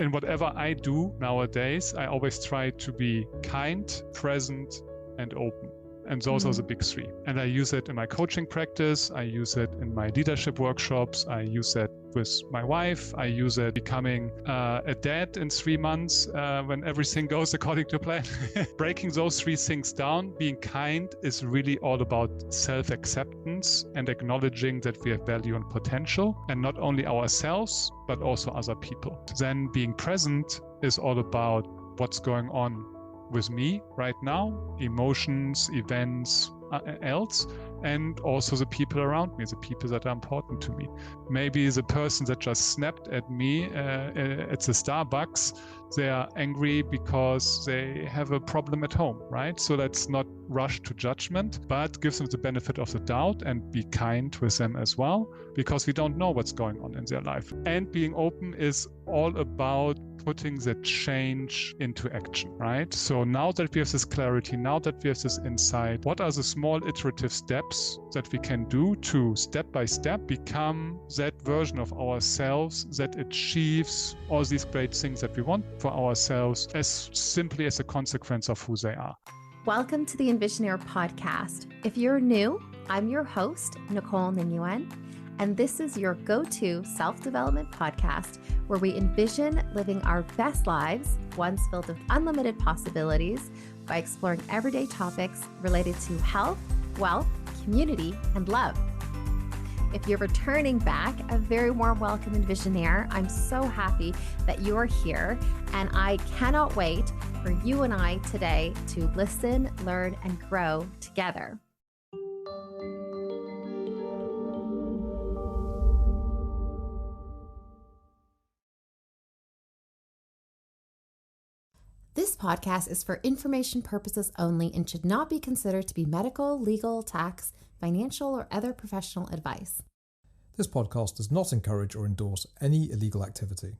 In whatever I do nowadays, I always try to be kind, present, and open. And those are the big three. And I use it in my coaching practice. I use it in my leadership workshops. I use it with my wife. I use it becoming a dad in 3 months when everything goes according to plan. Breaking those three things down, being kind is really all about self-acceptance and acknowledging that we have value and potential, and not only ourselves, but also other people. Then being present is all about what's going on with me right now, emotions, events, else, and also the people around me, the people that are important to me. Maybe the person that just snapped at me at the Starbucks, they are angry because they have a problem at home, right? So let's not rush to judgment, but give them the benefit of the doubt and be kind with them as well, because we don't know what's going on in their life. And being open is all about putting the change into action, right? So now that we have this clarity, now that we have this insight, what are the small iterative steps that we can do to step by step become that version of ourselves that achieves all these great things that we want for ourselves as simply as a consequence of who they are. Welcome to the EnvisionAir Podcast. If you're new, I'm your host, Nicole Minuan, and this is your go-to self-development podcast where we envision living our best lives, ones filled with unlimited possibilities, by exploring everyday topics related to health, wealth, community, and love. If you're returning back, a very warm welcome, EnvisionAir. I'm so happy that you're here, and I cannot wait for you and I today to listen, learn, and grow together. This podcast is for information purposes only and should not be considered to be medical, legal, tax, financial, or other professional advice. This podcast does not encourage or endorse any illegal activity.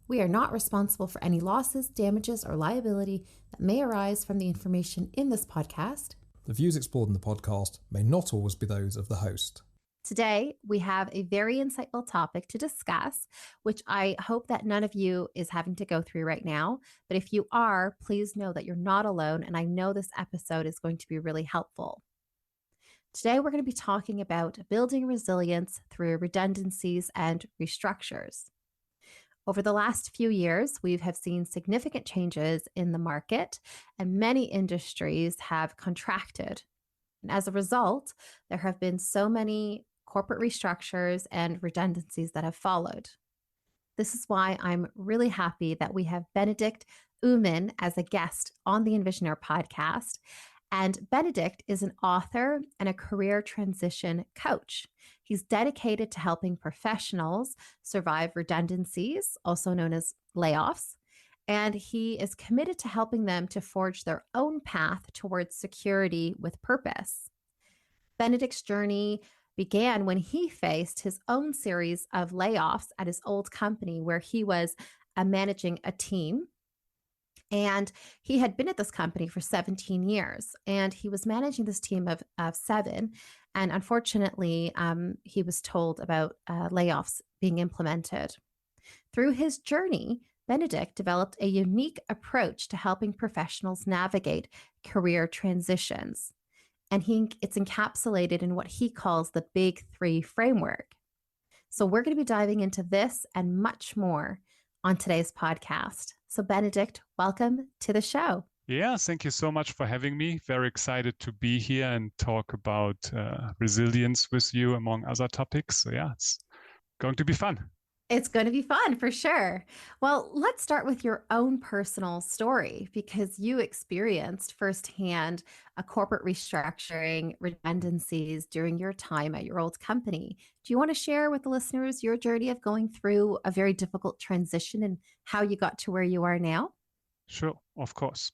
We are not responsible for any losses, damages, or liability that may arise from the information in this podcast. The views explored in the podcast may not always be those of the host. Today, we have a very insightful topic to discuss, which I hope that none of you is having to go through right now. But if you are, please know that you're not alone, and I know this episode is going to be really helpful. Today, we're going to be talking about building resilience through redundancies and restructures. Over the last few years, we have seen significant changes in the market, and many industries have contracted. And as a result, there have been so many corporate restructures and redundancies that have followed. This is why I'm really happy that we have Benedikt Oehmen as a guest on the EnvisionAir Podcast. And Benedikt is an author and a career transition coach. He's dedicated to helping professionals survive redundancies, also known as layoffs, and he is committed to helping them to forge their own path towards security with purpose. Benedikt's journey began when he faced his own series of layoffs at his old company where he was managing a team. And he had been at this company for 17 years, and he was managing this team of 7. And unfortunately, he was told about layoffs being implemented. Through his journey, Benedikt developed a unique approach to helping professionals navigate career transitions. And it's encapsulated in what he calls the Big 3 framework. So we're going to be diving into this and much more on today's podcast. So Benedikt, welcome to the show. Yeah, thank you so much for having me. Very excited to be here and talk about resilience with you, among other topics. So yeah, it's going to be fun. It's going to be fun for sure. Well, let's start with your own personal story because you experienced firsthand a corporate restructuring, redundancies during your time at your old company. Do you want to share with the listeners your journey of going through a very difficult transition and how you got to where you are now? Sure, of course.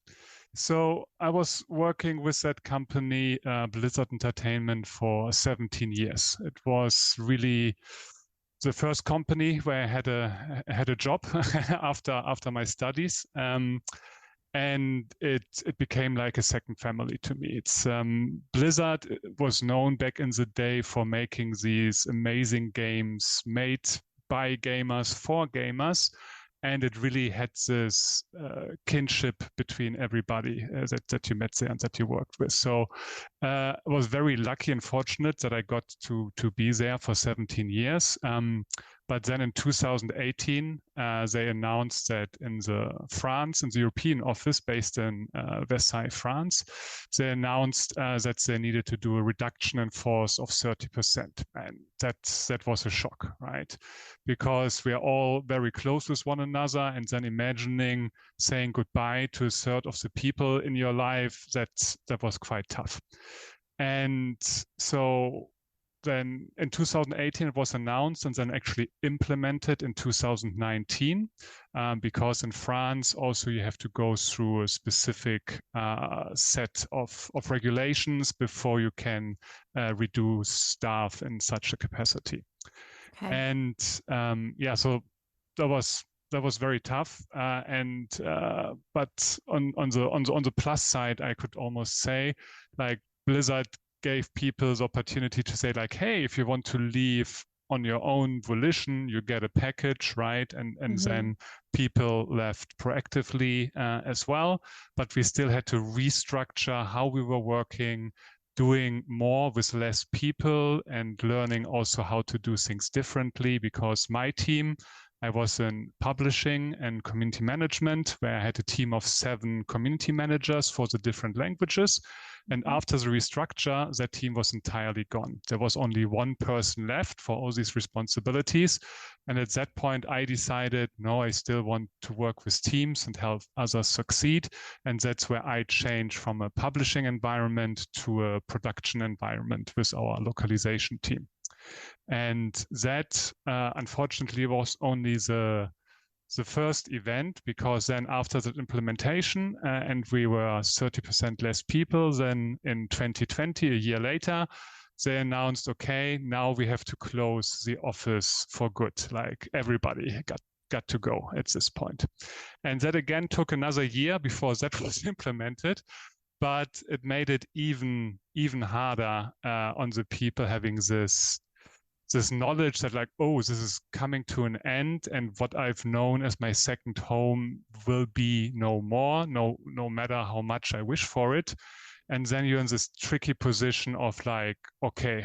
So I was working with that company, Blizzard Entertainment, for 17 years. It was really the first company where I had a job after my studies, and it became like a second family to me. It's Blizzard was known back in the day for making these amazing games made by gamers for gamers, And it really had this kinship between everybody that you met there and that you worked with. So I was very lucky and fortunate that I got to be there for 17 years. But then in 2018, they announced that in the European office based in Versailles, France, they announced that they needed to do a reduction in force of 30%. And that was a shock, right? Because we are all very close with one another, and then imagining saying goodbye to a third of the people in your life, that was quite tough. And so then in 2018, it was announced and then actually implemented in 2019, because in France also you have to go through a specific set of regulations before you can reduce staff in such a capacity. Okay. And so that was very tough. But on the plus side, I could almost say, like, Blizzard gave people the opportunity to say, like, hey, if you want to leave on your own volition, you get a package, right? And then people left proactively as well. But we still had to restructure how we were working, doing more with less people and learning also how to do things differently, because my team, I was in publishing and community management, where I had a team of 7 community managers for the different languages. And after the restructure, that team was entirely gone. There was only one person left for all these responsibilities. And at that point, I decided, no, I still want to work with teams and help others succeed. And that's where I changed from a publishing environment to a production environment with our localization team. And that, unfortunately, was only the first event, because then after the implementation and we were 30% less people, then in 2020, a year later, they announced, okay, now we have to close the office for good. Like, everybody got to go at this point. And that again took another year before that was implemented. But it made it even harder on the people having this knowledge that, like, oh, this is coming to an end, and what I've known as my second home will be no more, no matter how much I wish for it. And then you're in this tricky position of, like, okay,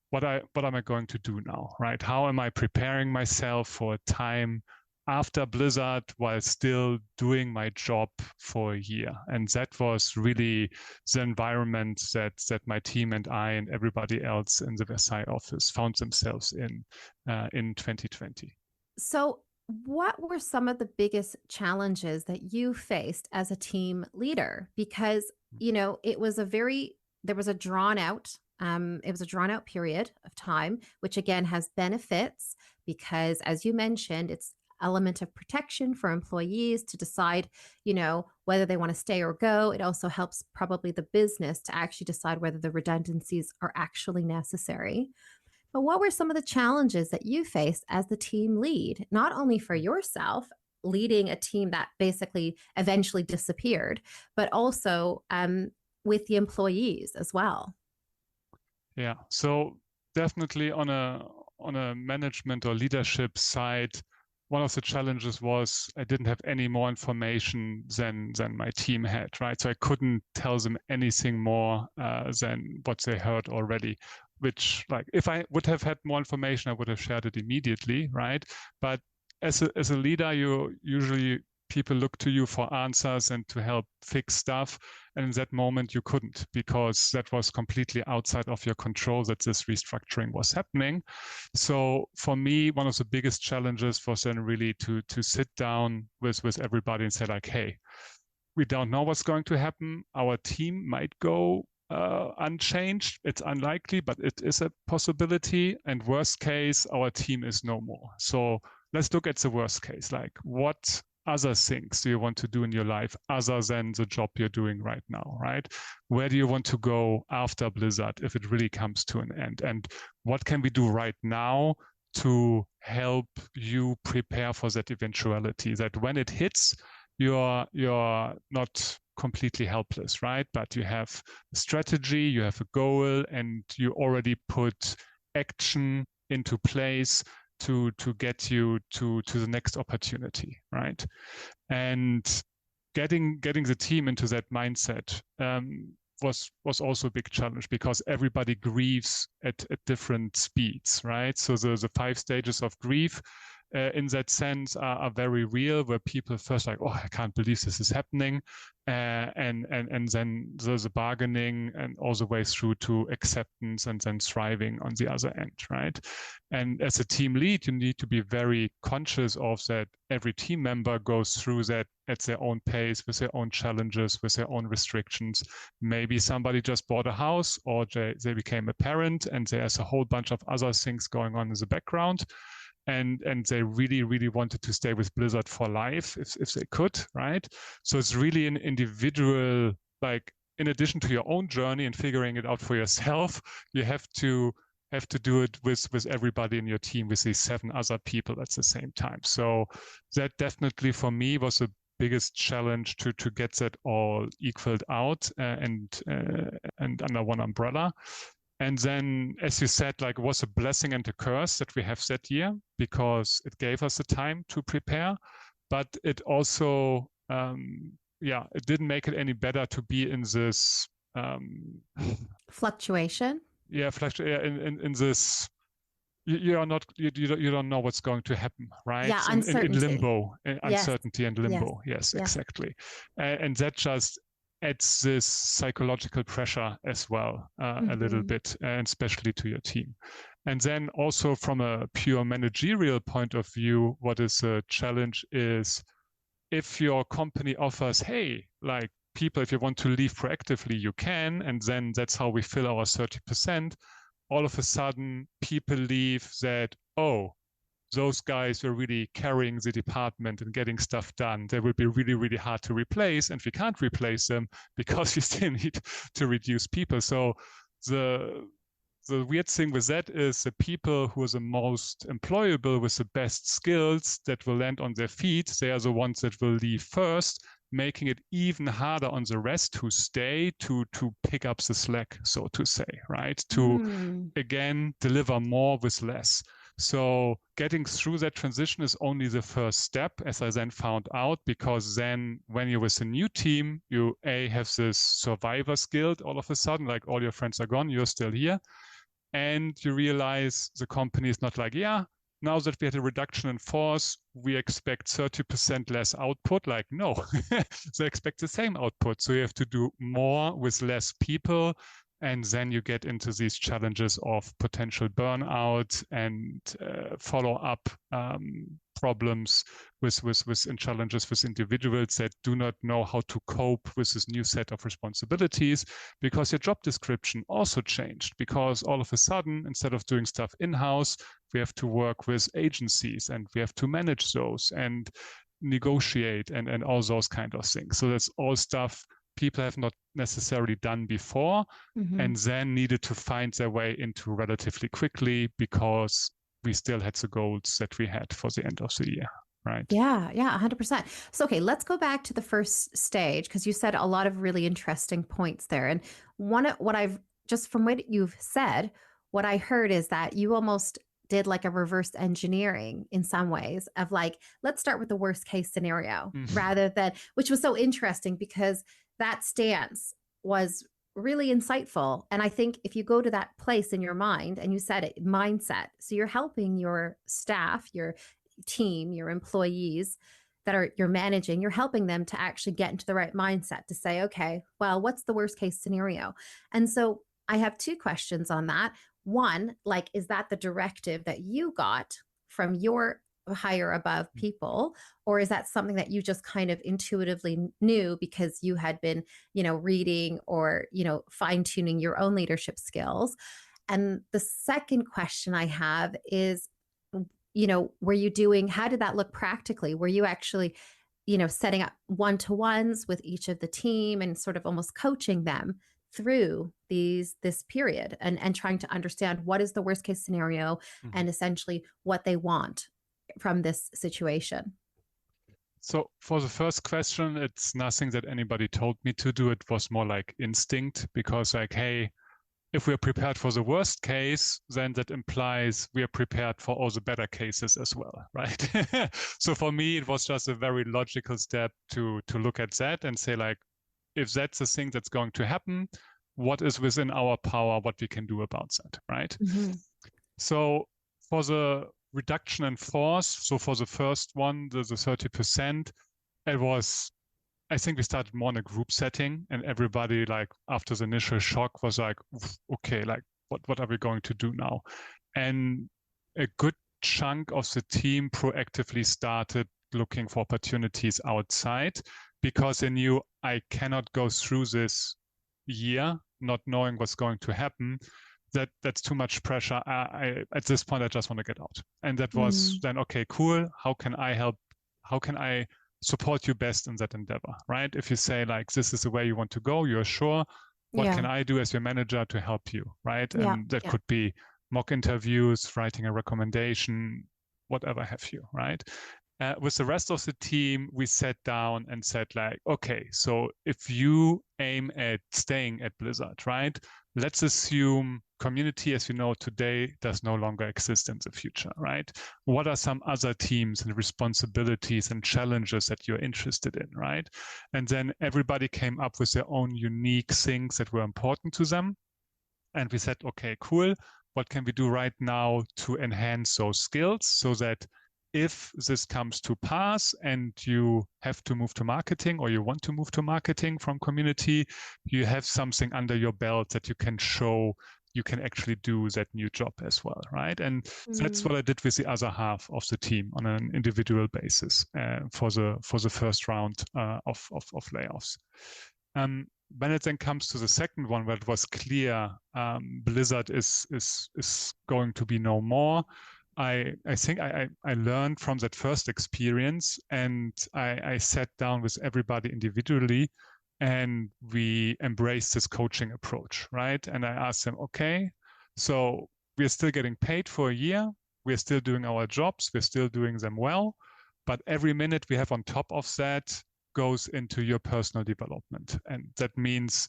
what am I going to do now, right? How am I preparing myself for a time after Blizzard while still doing my job for a year? And that was really the environment that my team and I and everybody else in the Versailles office found themselves in 2020. So what were some of the biggest challenges that you faced as a team leader? Because, it was there was a drawn out period of time, which again has benefits, because as you mentioned, it's element of protection for employees to decide, whether they want to stay or go. It also helps probably the business to actually decide whether the redundancies are actually necessary. But what were some of the challenges that you faced as the team lead, not only for yourself, leading a team that basically eventually disappeared, but also with the employees as well? Yeah, so definitely on a management or leadership side, one of the challenges was I didn't have any more information than my team had, right? So I couldn't tell them anything more than what they heard already, which, like, if I would have had more information, I would have shared it immediately, right? But as a leader, people look to you for answers and to help fix stuff. And in that moment, you couldn't, because that was completely outside of your control that this restructuring was happening. So for me, one of the biggest challenges was then really to sit down with everybody and say, like, hey, we don't know what's going to happen. Our team might go unchanged. It's unlikely, but it is a possibility. And worst case, our team is no more. So let's look at the worst case. Like, what other things do you want to do in your life other than the job you're doing right now, right? Where do you want to go after Blizzard if it really comes to an end? And what can we do right now to help you prepare for that eventuality, that when it hits, you're not completely helpless, right? But you have a strategy, you have a goal, and you already put action into place to get you to the next opportunity, right? And getting the team into that mindset was also a big challenge, because everybody grieves at different speeds, right? So the 5 stages of grief in that sense are very real, where people first like, oh, I can't believe this is happening, and then there's a bargaining and all the way through to acceptance and then thriving on the other end, right? And as a team lead, you need to be very conscious of that. Every team member goes through that at their own pace, with their own challenges, with their own restrictions. Maybe somebody just bought a house, or they became a parent, and there's a whole bunch of other things going on in the background. And they really, really wanted to stay with Blizzard for life if they could, right? So it's really an individual, like, in addition to your own journey and figuring it out for yourself, you have to do it with everybody in your team, with these 7 other people at the same time. So that definitely for me was the biggest challenge to get that all equaled out and under one umbrella. And then, as you said, like, it was a blessing and a curse that we have that year, because it gave us the time to prepare, but it also, it didn't make it any better to be in this fluctuation. Yeah, in this. You don't know what's going to happen, right? Yeah, uncertainty. In limbo, uncertainty and limbo. Yes, exactly. And that just adds this psychological pressure as well, a little bit, and especially to your team. And then also from a pure managerial point of view, what is a challenge is if your company offers, hey, like, people, if you want to leave proactively, you can, and then that's how we fill our 30%. All of a sudden, people leave that, oh, those guys were really carrying the department and getting stuff done. They will be really, really hard to replace, and we can't replace them because we still need to reduce people. So the weird thing with that is the people who are the most employable with the best skills that will land on their feet, they are the ones that will leave first, making it even harder on the rest who stay to pick up the slack, so to say, right? To, again, deliver more with less. So getting through that transition is only the first step, as I then found out, because then when you're with a new team, you have this survivor guilt all of a sudden, like all your friends are gone, you're still here. And you realize the company is not like, yeah, now that we had a reduction in force, we expect 30% less output. Like, no, they expect the same output. So you have to do more with less people. And then you get into these challenges of potential burnout and follow-up problems and challenges with individuals that do not know how to cope with this new set of responsibilities, because your job description also changed, because all of a sudden, instead of doing stuff in-house, we have to work with agencies, and we have to manage those and negotiate and all those kind of things. So that's all stuff people have not necessarily done before, and then needed to find their way into relatively quickly, because we still had the goals that we had for the end of the year, right? Yeah, 100%. So, okay, let's go back to the first stage, because you said a lot of really interesting points there. And what I've just from what you've said, what I heard is that you almost did like a reverse engineering in some ways of like, let's start with the worst case scenario rather than, which was so interesting because that stance was really insightful. And I think if you go to that place in your mind, and you said it, mindset, so you're helping your staff, your team, your employees you're managing, you're helping them to actually get into the right mindset to say, okay, well, what's the worst case scenario? And so I have 2 questions on that. One, like, is that the directive that you got from your higher above people, or is that something that you just kind of intuitively knew because you had been, reading or, fine tuning your own leadership skills? And the second question I have is, how did that look practically? Were you actually, setting up one-to-ones with each of the team and sort of almost coaching them through this period and trying to understand what is the worst case scenario and essentially what they want from this situation? So for the first question, it's nothing that anybody told me to do. It was more like instinct, because like, hey, if we're prepared for the worst case, then that implies we are prepared for all the better cases as well, right? So for me, it was just a very logical step to look at that and say, like, if that's the thing that's going to happen, what is within our power, what we can do about that, right? Mm-hmm. So for the reduction in force, so for the first one, the 30%, it was, I think we started more in a group setting, and everybody, like, after the initial shock was like, okay, like, what are we going to do now? And a good chunk of the team proactively started looking for opportunities outside, because they knew I cannot go through this year not knowing what's going to happen. That's too much pressure. At this point, I just want to get out. And that was then, okay, cool. How can I help? How can I support you best in that endeavor, right? If you say, like, this is the way you want to go, you're sure, what can I do as your manager to help you, right? And that could be mock interviews, writing a recommendation, whatever have you, right? With the rest of the team, we sat down and said, like, okay, so if you aim at staying at Blizzard, right? Let's assume community as you know today does no longer exist in the future, right? What are some other teams and responsibilities and challenges that you're interested in, right? And then everybody came up with their own unique things that were important to them. And we said, okay, cool. What can we do right now to enhance those skills so that if this comes to pass and you have to move to marketing, or you want to move to marketing from community, you have something under your belt that you can show you can actually do that new job as well, right? And that's what I did with the other half of the team on an individual basis for the first round of layoffs. When it then comes to the second one, where it was clear Blizzard is going to be no more, I think I learned from that first experience, and I sat down with everybody individually, and we embraced this coaching approach, right? And I asked them, okay, so we're still getting paid for a year, we're still doing our jobs, we're still doing them well, but every minute we have on top of that goes into your personal development. And that means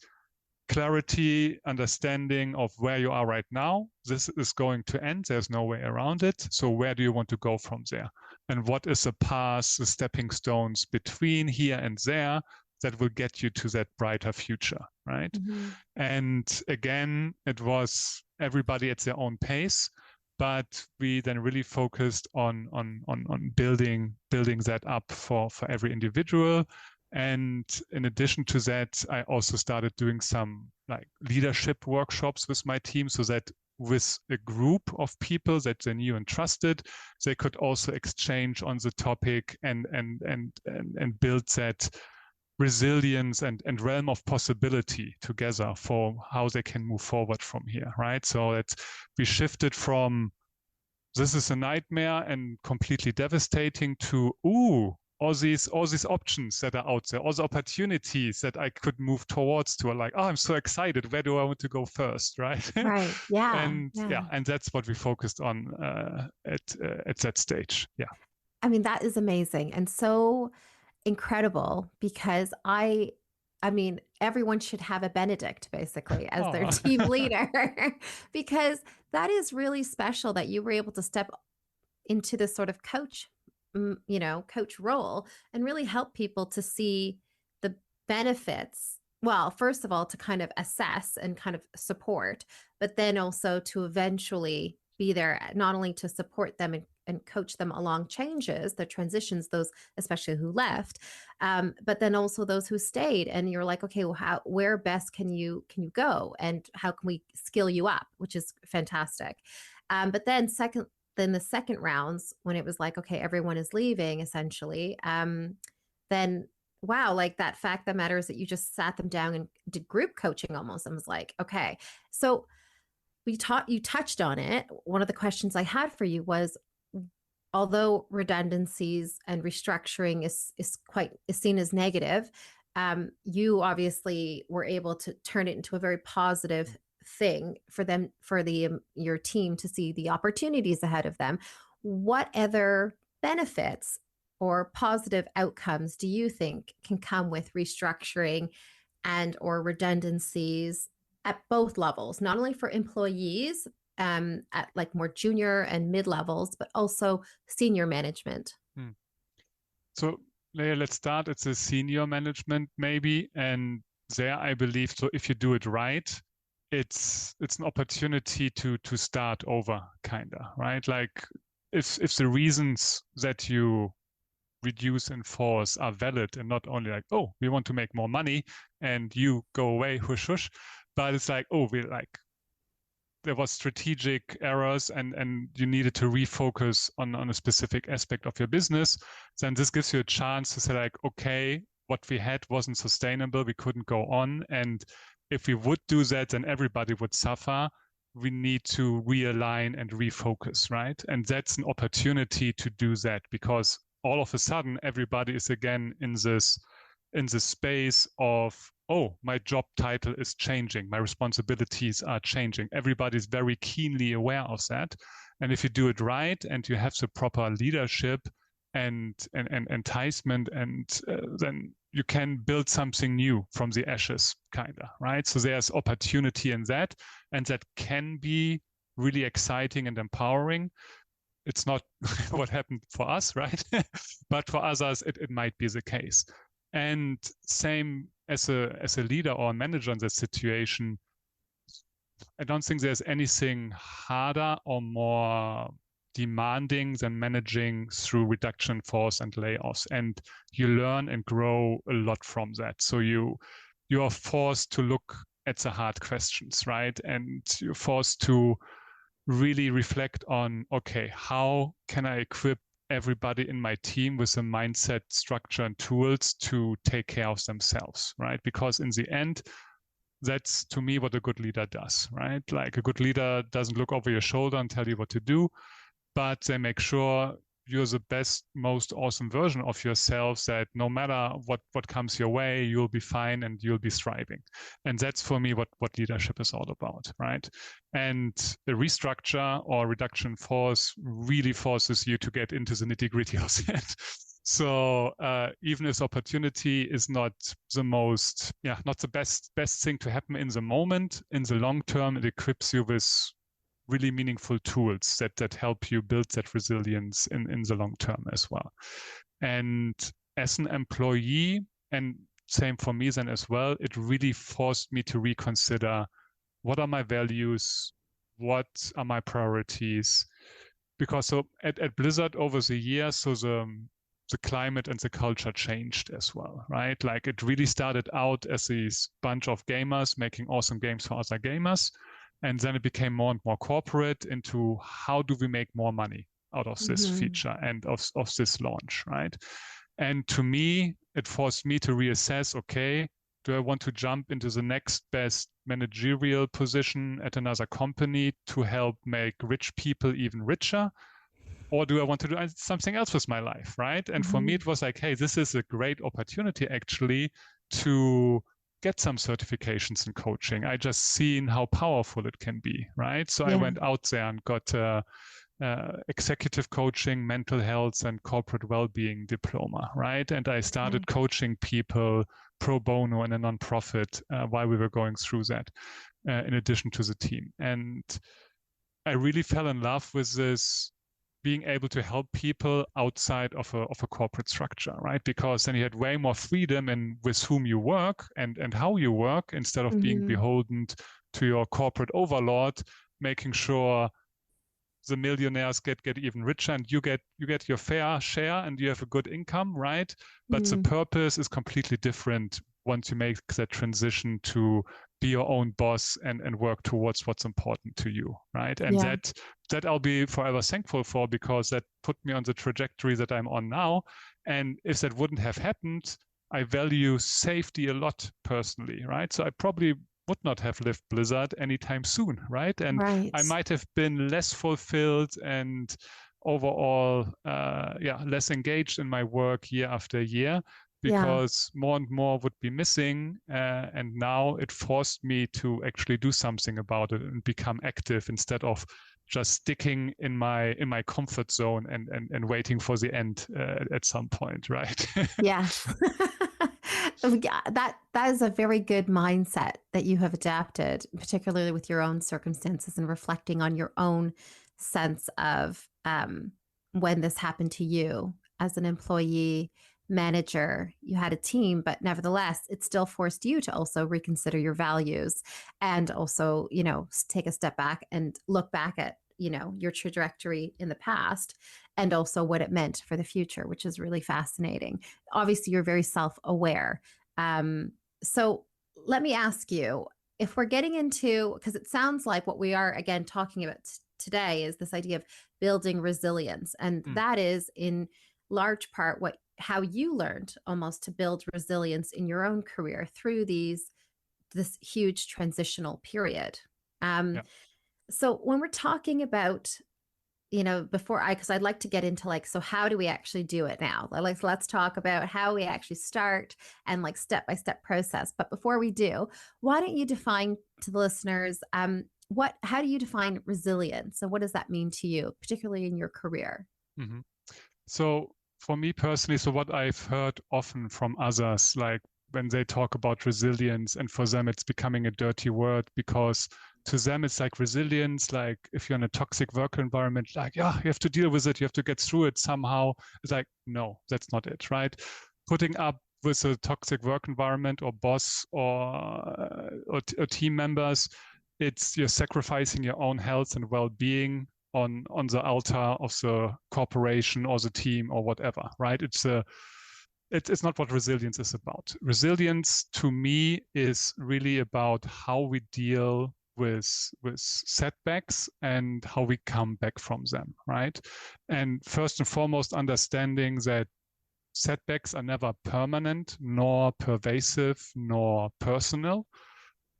clarity, understanding of where you are right now. This is going to end. There's no way around it. So where do you want to go from there? And what is the path, the stepping stones between here and there that will get you to that brighter future, right? Mm-hmm. And again, it was everybody at their own pace, but we then really focused on building that up for every individual. And in addition to that, I also started doing some like leadership workshops with my team, so that with a group of people that they knew and trusted, they could also exchange on the topic and build that resilience and realm of possibility together for how they can move forward from here, right? So that we shifted from this is a nightmare and completely devastating to all these options that are out there, all the opportunities that I could move towards to, are like, oh, I'm so excited. Where do I want to go first, right? Right. Yeah. and that's what we focused on at that stage. Yeah. I mean, that is amazing and so incredible, because I mean, everyone should have a Benedikt basically as their team leader, because that is really special that you were able to step into this sort of coach role and really help people to see the benefits. Well, first of all, to kind of assess and kind of support, but then also to eventually be there, not only to support them and coach them along changes, the transitions, those especially who left, but then also those who stayed. And you're like, okay, well, where best can you go, and how can we skill you up, which is fantastic. But then the second rounds, when it was like, okay, everyone is leaving essentially, then wow, like that fact that matters that you just sat them down and did group coaching almost, and was like, okay. So you touched on it. One of the questions I had for you was, although redundancies and restructuring is seen as negative, you obviously were able to turn it into a very positive thing for your team to see the opportunities ahead of them. What other benefits or positive outcomes do you think can come with restructuring and or redundancies at both levels, not only for employees at like more junior and mid levels, but also senior management? So let's start at the senior management maybe. And there I believe, so if you do it right, it's an opportunity to start over, kinda, right? Like if the reasons that you reduce and force are valid and not only like, oh, we want to make more money and you go away, hush hush, but it's like, oh, there was strategic errors and you needed to refocus on a specific aspect of your business, then this gives you a chance to say like, okay, what we had wasn't sustainable, we couldn't go on. And if we would do that, then everybody would suffer. We need to realign and refocus, right? And that's an opportunity to do that, because all of a sudden everybody is again in this space of, oh, my job title is changing, my responsibilities are changing. Everybody's very keenly aware of that. And if you do it right and you have the proper leadership and enticement, and then you can build something new from the ashes, kinda, right? So there's opportunity in that, and that can be really exciting and empowering. It's not what happened for us, right? But for others, it might be the case. And same as a leader or a manager in that situation, I don't think there's anything harder or more demanding than managing through reduction force and layoffs. And you learn and grow a lot from that. So you are forced to look at the hard questions, right? And you're forced to really reflect on, okay, how can I equip everybody in my team with a mindset, structure, and tools to take care of themselves, right? Because in the end, that's to me what a good leader does, right? Like a good leader doesn't look over your shoulder and tell you what to do, but they make sure you're the best, most awesome version of yourself, that no matter what comes your way, you'll be fine and you'll be thriving. And that's for me what leadership is all about, right? And the restructure or reduction force really forces you to get into the nitty-gritty of that. So even if opportunity is not the most, not the best thing to happen in the moment, in the long term, it equips you with really meaningful tools that help you build that resilience in the long term as well. And as an employee, and same for me then as well, it really forced me to reconsider, what are my values? What are my priorities? Because so at Blizzard over the years, so the climate and the culture changed as well, right? Like it really started out as this bunch of gamers making awesome games for other gamers. And then it became more and more corporate into how do we make more money out of this feature and of this launch, right? And to me, it forced me to reassess, okay, do I want to jump into the next best managerial position at another company to help make rich people even richer? Or do I want to do something else with my life, right? And for me, it was like, hey, this is a great opportunity actually to get some certifications in coaching. I just seen how powerful it can be, right? So I went out there and got executive coaching, mental health, and corporate well-being diploma, right? And I started coaching people pro bono in a nonprofit while we were going through that, in addition to the team. And I really fell in love with this, being able to help people outside of a corporate structure, right? Because then you had way more freedom in with whom you work and how you work, instead of being beholden to your corporate overlord, making sure the millionaires get even richer and you get your fair share and you have a good income, right? But the purpose is completely different once you make that transition to be your own boss and work towards what's important to you, right? And that I'll be forever thankful for, because that put me on the trajectory that I'm on now. And if that wouldn't have happened, I value safety a lot personally, right? So I probably would not have left Blizzard anytime soon, right? And I might have been less fulfilled and overall, less engaged in my work year after year, because more and more would be missing. And now it forced me to actually do something about it and become active, instead of just sticking in my comfort zone and waiting for the end at some point, right? Yes. Yeah, that is a very good mindset that you have adapted, particularly with your own circumstances and reflecting on your own sense of when this happened to you as an employee, manager. You had a team, but nevertheless, it still forced you to also reconsider your values and also, take a step back and look back at, your trajectory in the past and also what it meant for the future, which is really fascinating. Obviously, you're very self-aware. So let me ask you, if we're getting into, because it sounds like what we are, again, talking about today is this idea of building resilience. And that is in large part how you learned almost to build resilience in your own career through this huge transitional period. Yeah. So when we're talking about, because I'd like to get into so how do we actually do it now? Let's talk about how we actually start and step-by-step process. But before we do, why don't you define to the listeners, how do you define resilience? So what does that mean to you, particularly in your career? Mm-hmm. So for me personally, so what I've heard often from others, like when they talk about resilience, and for them it's becoming a dirty word because to them it's like resilience, like if you're in a toxic work environment, like, yeah, you have to deal with it, you have to get through it somehow. It's like, no, that's not it, right? Putting up with a toxic work environment or boss or team members, it's you're sacrificing your own health and well-being on the altar of the corporation or the team or whatever, right? It's not what resilience is about. Resilience to me is really about how we deal with setbacks and how we come back from them, right? And first and foremost, understanding that setbacks are never permanent, nor pervasive, nor personal,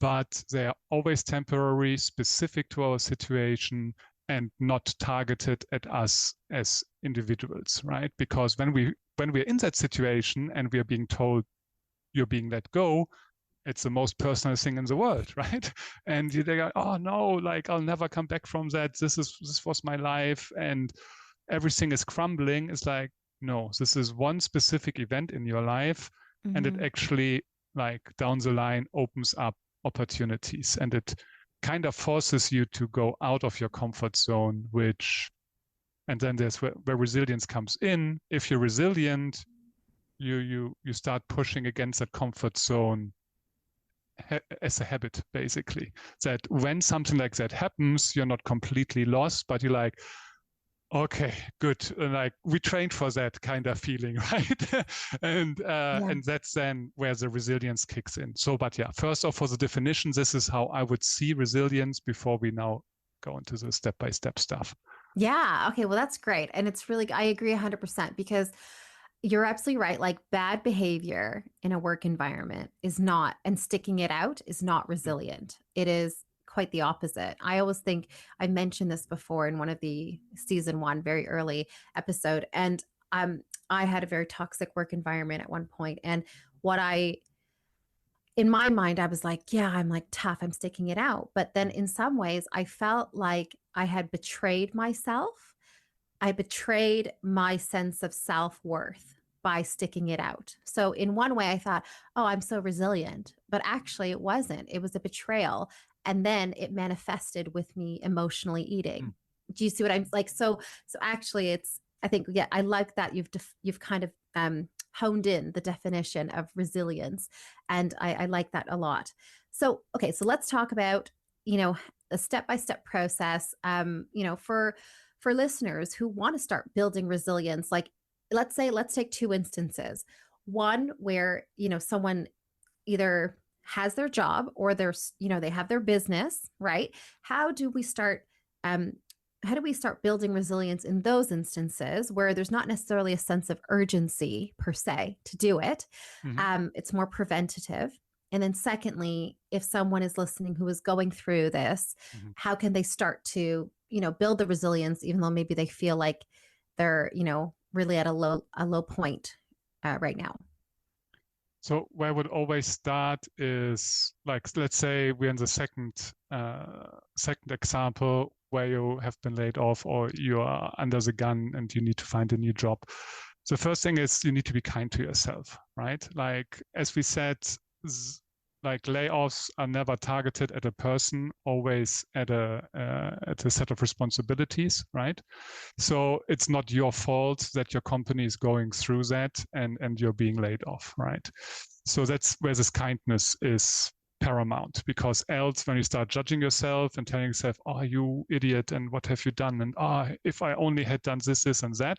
but they are always temporary, specific to our situation, and not targeted at us as individuals, right? Because when we're in that situation and we are being told you're being let go, it's the most personal thing in the world, right? And they go, oh no, like I'll never come back from that. This was my life, and everything is crumbling. It's like, no, this is one specific event in your life, and it actually, like, down the line opens up opportunities, and it kind of forces you to go out of your comfort zone, and then there's where resilience comes in. If you're resilient, you start pushing against that comfort zone as a habit, basically. That when something like that happens, you're not completely lost, but you're like, okay, good. Like we trained for that kind of feeling, right? And that's then where the resilience kicks in. So, but yeah, first off, for the definition, this is how I would see resilience before we now go into the step-by-step stuff. Yeah. Okay. Well, that's great. And it's really, I agree 100% because you're absolutely right. Like bad behavior in a work environment is not, and sticking it out is not resilient. It is quite the opposite. I always think I mentioned this before in one of the season 1, very early episode. And I had a very toxic work environment at one point. And in my mind, I was like, yeah, I'm like tough, I'm sticking it out. But then in some ways, I felt like I had betrayed myself. I betrayed my sense of self-worth by sticking it out. So in one way, I thought, oh, I'm so resilient. But actually, it wasn't. It was a betrayal. And then it manifested with me emotionally eating. Do you see what I'm like? So actually, I think, yeah, I like that you've kind of honed in the definition of resilience. And I like that a lot. So, okay, so let's talk about, a step-by-step process, for listeners who want to start building resilience. Like, let's take 2 instances. One where, someone either has their job or they have their business, right? How do we start building resilience in those instances where there's not necessarily a sense of urgency per se to do it? It's more preventative. And then secondly, if someone is listening who is going through this, how can they start to, build the resilience, even though maybe they feel like they're, really at a low point right now? So where I would always start is, like, let's say we're in the second example where you have been laid off or you are under the gun and you need to find a new job. the first thing is you need to be kind to yourself, right? Like, as we said, like layoffs are never targeted at a person, always at a set of responsibilities, right? So it's not your fault that your company is going through that and you're being laid off, right? So that's where this kindness is paramount, because else when you start judging yourself and telling yourself, oh, you idiot, and what have you done? And if I only had done this, and that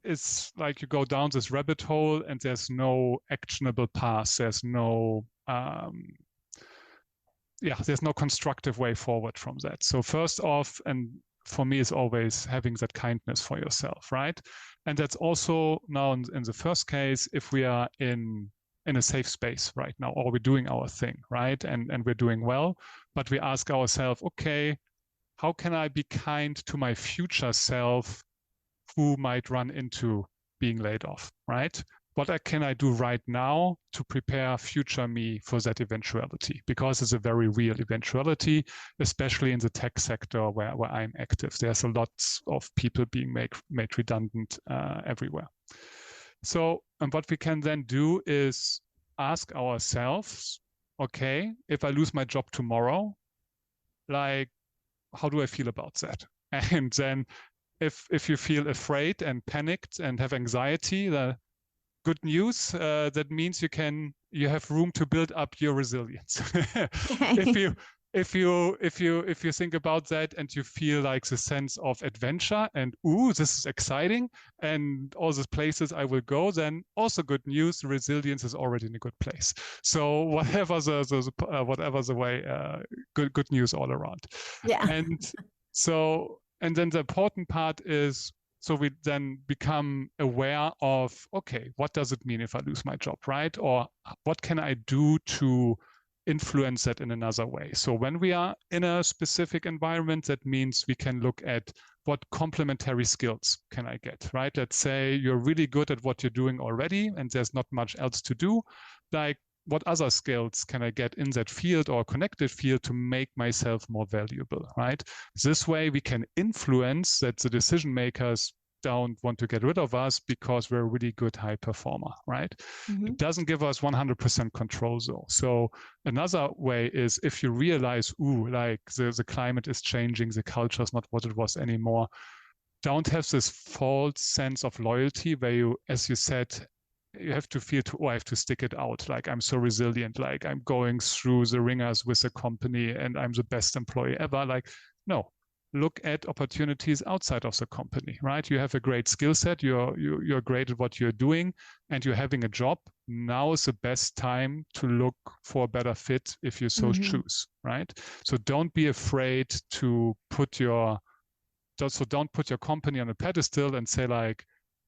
is like you go down this rabbit hole and there's no actionable path. There's no there's no constructive way forward from that. So first off, and for me, is always having that kindness for yourself, right? And that's also now in the first case, if we are in a safe space right now, or we're doing our thing, right? And we're doing well, but we ask ourselves, okay, how can I be kind to my future self who might run into being laid off, right? What can I do right now to prepare future me for that eventuality? Because it's a very real eventuality, especially in the tech sector where I'm active. There's a lot of people being made redundant everywhere. So, and what we can then do is ask ourselves, okay, if I lose my job tomorrow, like, how do I feel about that? And then if you feel afraid and panicked and have anxiety, the good news, that means you have room to build up your resilience. If you think about that and you feel like the sense of adventure and this is exciting and all the places I will go, then also good news, resilience is already in a good place. So whatever the way, good news all around. Yeah. And then the important part is, so we then become aware of, okay, what does it mean if I lose my job, right? Or what can I do to influence that in another way? So when we are in a specific environment, that means we can look at what complementary skills can I get, right? Let's say you're really good at what you're doing already and there's not much else to do. Like, what other skills can I get in that field or connected field to make myself more valuable, right? This way we can influence that the decision makers don't want to get rid of us because we're a really good high performer, right? Mm-hmm. It doesn't give us 100% control though. So another way is if you realize, like the climate is changing, the culture is not what it was anymore, don't have this false sense of loyalty where you, as you said, you have to feel I have to stick it out. Like, I'm so resilient, like I'm going through the ringers with the company and I'm the best employee ever. Like, no, look at opportunities outside of the company, right? You have a great skill set, you're great at what you're doing and you're having a job. Now is the best time to look for a better fit if you so choose, right? So don't be afraid to don't put your company on a pedestal and say like,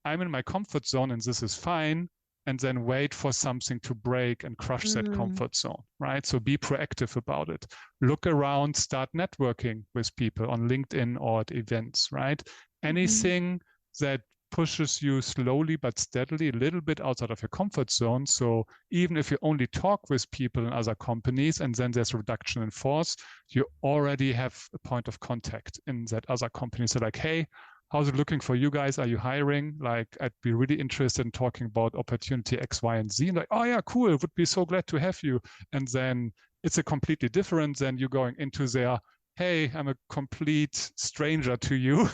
I'm in my comfort zone and this is fine, and then wait for something to break and crush that comfort zone, right? So be proactive about it. Look around, start networking with people on LinkedIn or at events, right? Anything that pushes you slowly but steadily a little bit outside of your comfort zone. So even if you only talk with people in other companies and then there's reduction in force, you already have a point of contact in that other company. So like, hey, how's it looking for you guys? Are you hiring? Like, I'd be really interested in talking about opportunity X, Y, and Z. And like, oh yeah, cool. Would be so glad to have you. And then it's a completely different than you going into their, hey, I'm a complete stranger to you.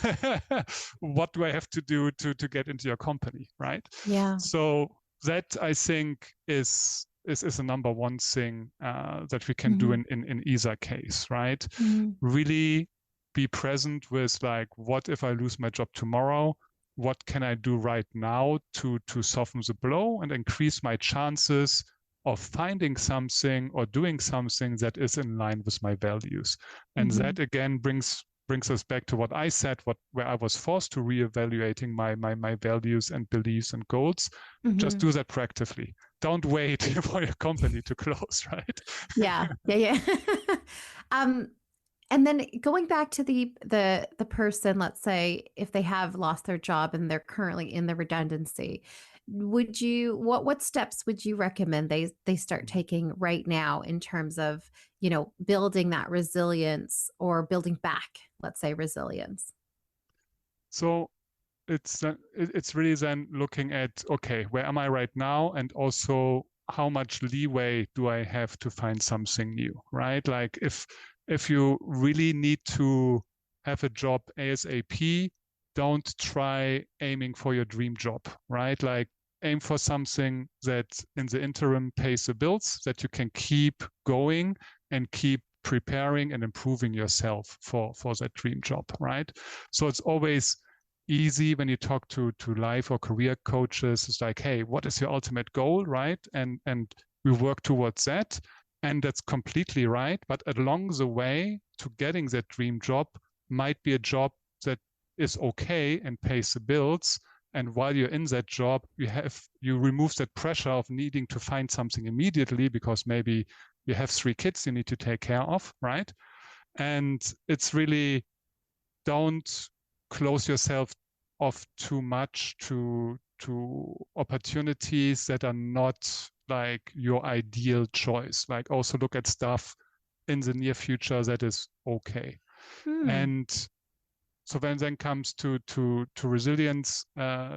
What do I have to do to get into your company, right? Yeah. So that, I think, is the number one thing that we can do in either case, right? Really be present with like, what if I lose my job tomorrow? What can I do right now to soften the blow and increase my chances of finding something or doing something that is in line with my values? And that again brings us back to what I said, where I was forced to reevaluating my values and beliefs and goals. Just do that proactively. Don't wait for your company to close, right? Yeah. And then going back to the person, let's say if they have lost their job and they're currently in the redundancy, what steps would you recommend they start taking right now in terms of, building that resilience or building back, let's say, resilience? So it's really then looking at, okay, where am I right now, and also how much leeway do I have to find something new, right? Like if you really need to have a job ASAP, don't try aiming for your dream job, right? Like aim for something that in the interim pays the bills, that you can keep going and keep preparing and improving yourself for that dream job, right? So it's always easy when you talk to life or career coaches. It's like, hey, what is your ultimate goal, right? And we work towards that. And that's completely right. But along the way to getting that dream job might be a job that is okay and pays the bills. And while you're in that job, you remove that pressure of needing to find something immediately because maybe you have 3 kids you need to take care of, right? And it's really, don't close yourself off too much to opportunities that are not like your ideal choice. Like also look at stuff in the near future that is okay. And so when then comes to resilience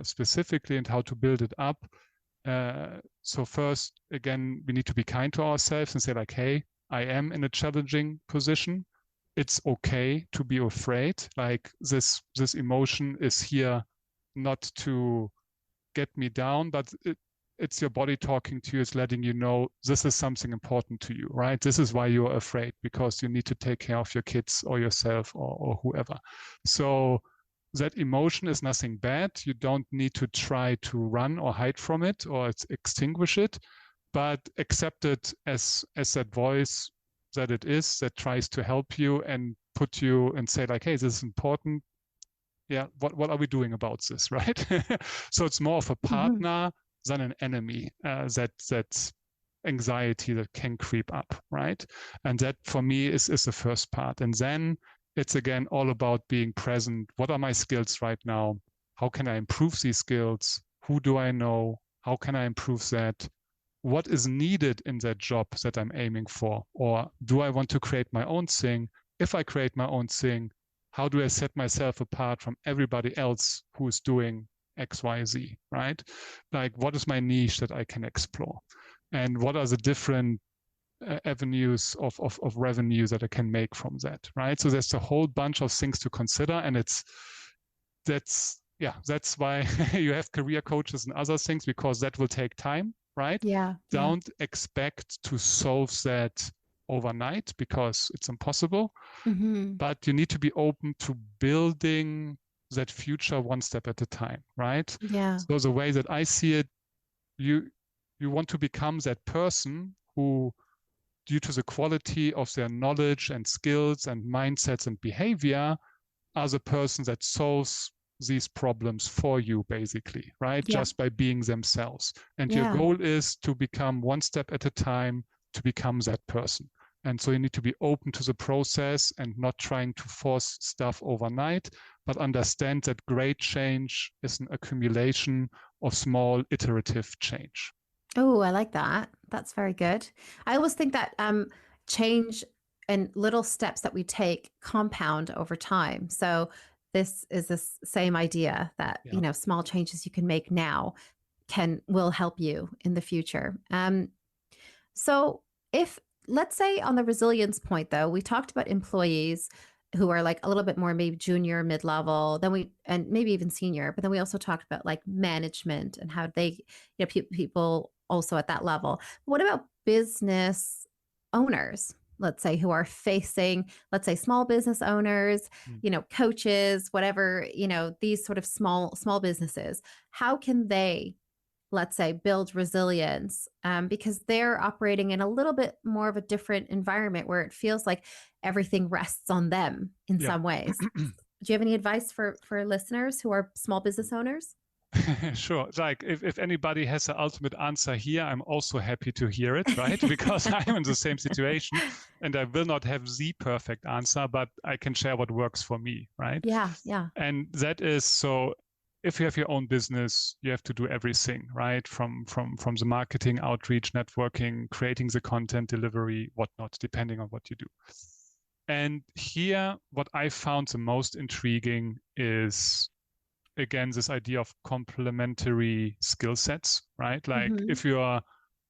specifically and how to build it up. So first, again, we need to be kind to ourselves and say like, hey, I am in a challenging position. It's okay to be afraid. Like this emotion is here not to get me down, but it's your body talking to you. It's letting you know this is something important to you, right? This is why you're afraid, because you need to take care of your kids or yourself or whoever. So that emotion is nothing bad. You don't need to try to run or hide from it or extinguish it, but accept it as that voice that it is, that tries to help you and put you and say like, hey, this is important. Yeah, what are we doing about this, right? So it's more of a partner than an enemy, that anxiety that can creep up, right? And that for me is the first part. And then it's again all about being present. What are my skills right now? How can I improve these skills? Who do I know? How can I improve that? What is needed in that job that I'm aiming for? Or do I want to create my own thing? If I create my own thing, how do I set myself apart from everybody else who is doing X, Y, Z, right? Like, what is my niche that I can explore? And what are the different avenues of revenue that I can make from that, right? So there's a whole bunch of things to consider, and that's why you have career coaches and other things, because that will take time, right? Don't expect to solve that overnight because it's impossible, but you need to be open to building that future one step at a time, right? So the way that I see it, you want to become that person who, due to the quality of their knowledge and skills and mindsets and behavior, are the person that solves these problems for you, basically, right? Just by being themselves. And your goal is to become one step at a time to become that person. And so you need to be open to the process and not trying to force stuff overnight, but understand that great change is an accumulation of small iterative change. Oh, I like that. That's very good. I always think that change and little steps that we take compound over time. So this is the same idea that, small changes you can make now will help you in the future. So if, let's say on the resilience point, though, we talked about employees who are like a little bit more maybe junior, mid-level, and maybe even senior, but then we also talked about like management and how they, people also at that level. What about business owners, let's say, who are facing, let's say, small business owners, coaches, whatever, these sort of small businesses? How can they, let's say, build resilience because they're operating in a little bit more of a different environment where it feels like everything rests on them in some ways? Do you have any advice for listeners who are small business owners? Sure. Like if anybody has the ultimate answer here, I'm also happy to hear it, right? Because I'm in the same situation and I will not have the perfect answer, but I can share what works for me, right? Yeah. And that is, so if you have your own business, you have to do everything, right? From the marketing, outreach, networking, creating the content, delivery, whatnot, depending on what you do. And here, what I found the most intriguing is again, this idea of complementary skill sets, right? Like if you are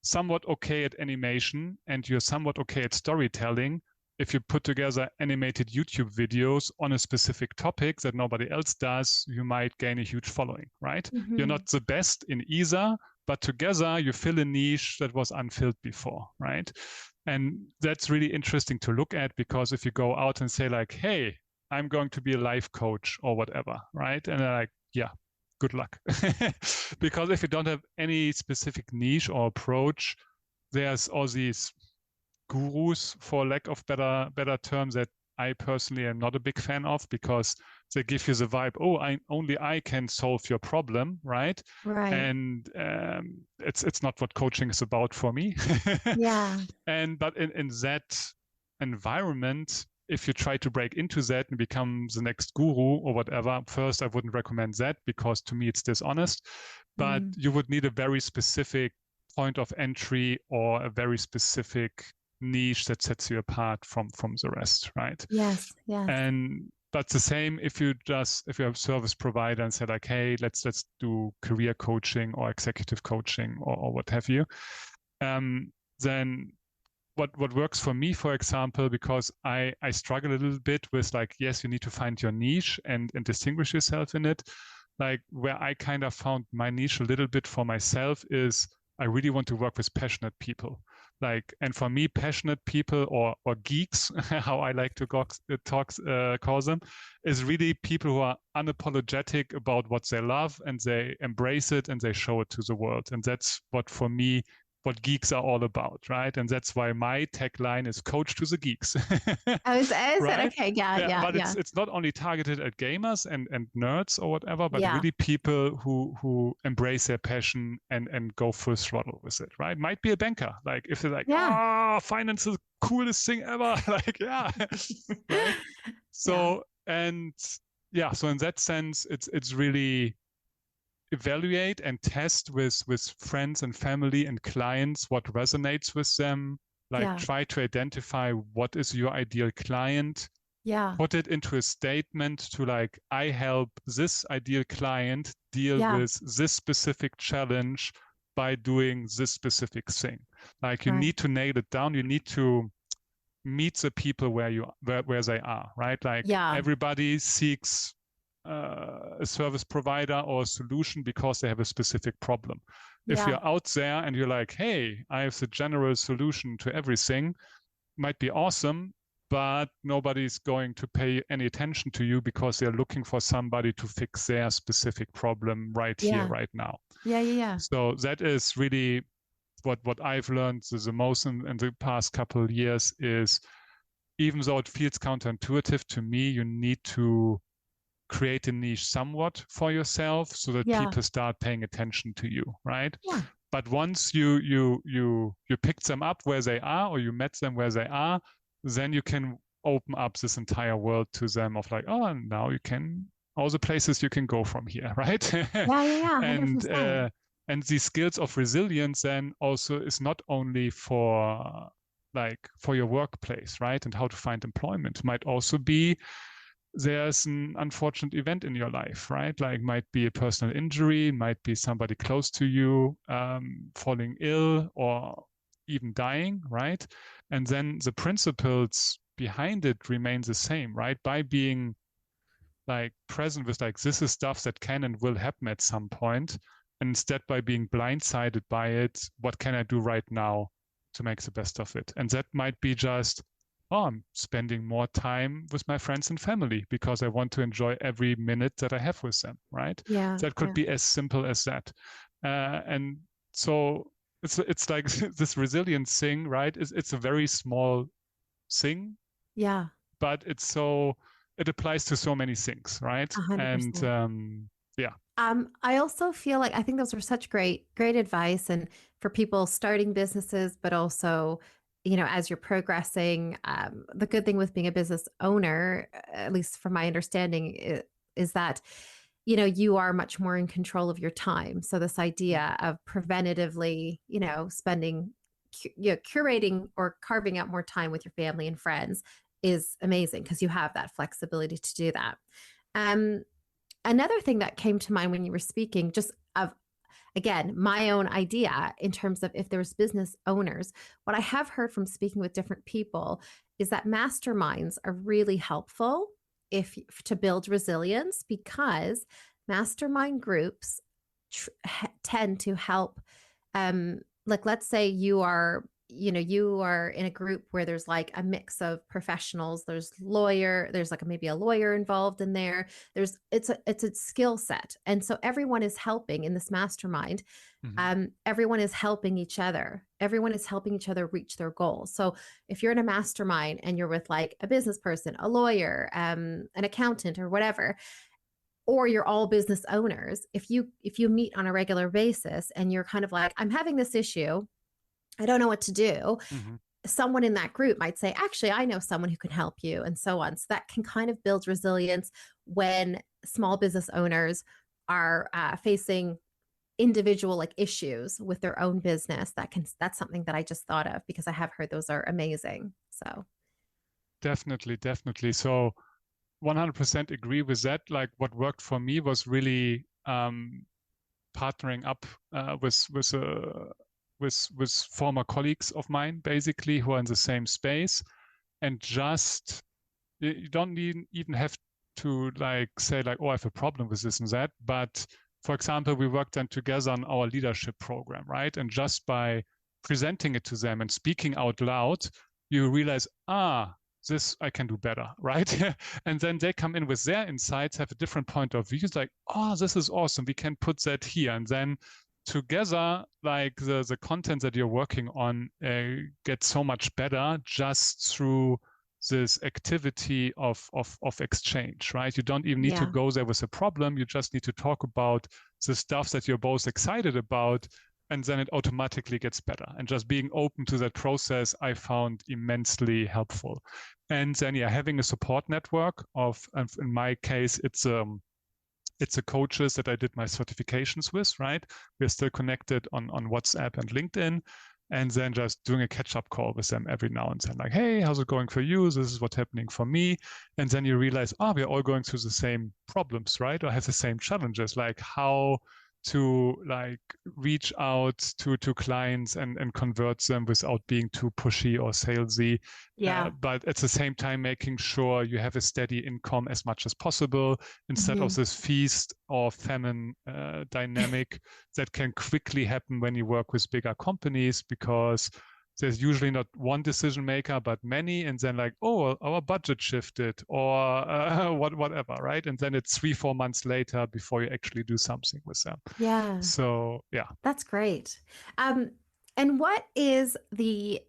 somewhat okay at animation and you're somewhat okay at storytelling, if you put together animated YouTube videos on a specific topic that nobody else does, you might gain a huge following, right? You're not the best in either, but together you fill a niche that was unfilled before, right? And that's really interesting to look at, because if you go out and say like, hey, I'm going to be a life coach or whatever, right? And they're like, yeah, good luck. Because if you don't have any specific niche or approach, there's all these gurus, for lack of better terms, that I personally am not a big fan of, because they give you the vibe, oh, only I can solve your problem, right? Right. And it's not what coaching is about for me. Yeah. But in that environment, if you try to break into that and become the next guru or whatever, first, I wouldn't recommend that, because to me it's dishonest. But you would need a very specific point of entry or a very specific niche that sets you apart from the rest, right? Yes. But the same if you have a service provider and say like, hey, let's do career coaching or executive coaching or what have you, then what works for me, for example, because I struggle a little bit with like, yes, you need to find your niche and distinguish yourself in it. Like where I kind of found my niche a little bit for myself is I really want to work with passionate people. Like, and for me, passionate people or geeks, how I like to call them, is really people who are unapologetic about what they love and they embrace it and they show it to the world. And that's what, for me, what geeks are all about, right? And that's why my tagline is "Coach to the Geeks." Is right? that okay? Yeah. But it's not only targeted at gamers and nerds or whatever, but really people who embrace their passion and go full throttle with it, right? Might be a banker, like if they're like, finance is the coolest thing ever, like right? So so in that sense, it's really evaluate and test with friends and family and clients what resonates with them. Like try to identify what is your ideal client. Put it into a statement to like, I help this ideal client deal with this specific challenge by doing this specific thing. Like you need to nail it down. You need to meet the people where they are, right? Like everybody seeks a service provider or a solution because they have a specific problem. If you're out there and you're like, hey, I have the general solution to everything, might be awesome, but nobody's going to pay any attention to you because they're looking for somebody to fix their specific problem right here, right now. So that is really what I've learned the most in the past couple of years is, even though it feels counterintuitive to me, you need to create a niche somewhat for yourself so that people start paying attention to you, right? But once you picked them up where they are, or you met them where they are, then you can open up this entire world to them of like, oh, now you can, all the places you can go from here, right? And the skills of resilience then also is not only for your workplace, right? And how to find employment. Might also be there's an unfortunate event in your life, right? Like might be a personal injury, might be somebody close to you falling ill or even dying, right? And then the principles behind it remain the same, right? By being like present with like, this is stuff that can and will happen at some point. And instead by being blindsided by it, what can I do right now to make the best of it? And that might be just, I'm spending more time with my friends and family because I want to enjoy every minute that I have with them, right? That could be as simple as that. And so it's like this resilience thing, right? It's a very small thing. But it applies to so many things, right? 100%. And I also feel like I think those are such great advice, and for people starting businesses, but also, as you're progressing, the good thing with being a business owner, at least from my understanding, is that, you are much more in control of your time. So this idea of preventatively, spending, curating or carving out more time with your family and friends is amazing because you have that flexibility to do that. another thing that came to mind when you were speaking, just of, again, my own idea in terms of if there's business owners, what I have heard from speaking with different people is that masterminds are really helpful to build resilience, because mastermind groups tend to help. Like, let's say you are in a group where there's like a mix of professionals. There's maybe a lawyer involved in there. It's a skill set. And so everyone is helping in this mastermind. Everyone is helping each other. Everyone is helping each other reach their goals. So if you're in a mastermind and you're with like a business person, a lawyer, an accountant or whatever, or you're all business owners, if you meet on a regular basis and you're kind of like, I'm having this issue, I don't know what to do. Someone in that group might say, actually, I know someone who can help you, and so on. So that can kind of build resilience when small business owners are facing individual like issues with their own business. That's something that I just thought of, because I have heard those are amazing. So definitely. So 100% agree with that. Like, what worked for me was really partnering up with former colleagues of mine, basically, who are in the same space, and just, you don't even have to like say like, oh, I have a problem with this and that. But for example, we worked then together on our leadership program, right? And just by presenting it to them and speaking out loud, you realize, this I can do better, right? And then they come in with their insights, have a different point of view. It's like, oh, this is awesome. We can put that here. And then together, like the content that you're working on gets so much better just through this activity of exchange, right? You don't even need to go there with a problem. You just need to talk about the stuff that you're both excited about, and then it automatically gets better. And just being open to that process, I found immensely helpful. And then, having a support network in my case, it's the coaches that I did my certifications with, right? We're still connected on WhatsApp and LinkedIn, and then just doing a catch-up call with them every now and then, like, hey, how's it going for you? This is what's happening for me. And then you realize, we're all going through the same problems, right? Or have the same challenges, like how to like reach out to clients and convert them without being too pushy or salesy. But at the same time, making sure you have a steady income as much as possible, instead of this feast or famine dynamic that can quickly happen when you work with bigger companies, because there's usually not one decision maker, but many. And then like, oh, our budget shifted, or whatever, right? And then it's 3-4 months later before you actually do something with them. Yeah. So that's great. And what is the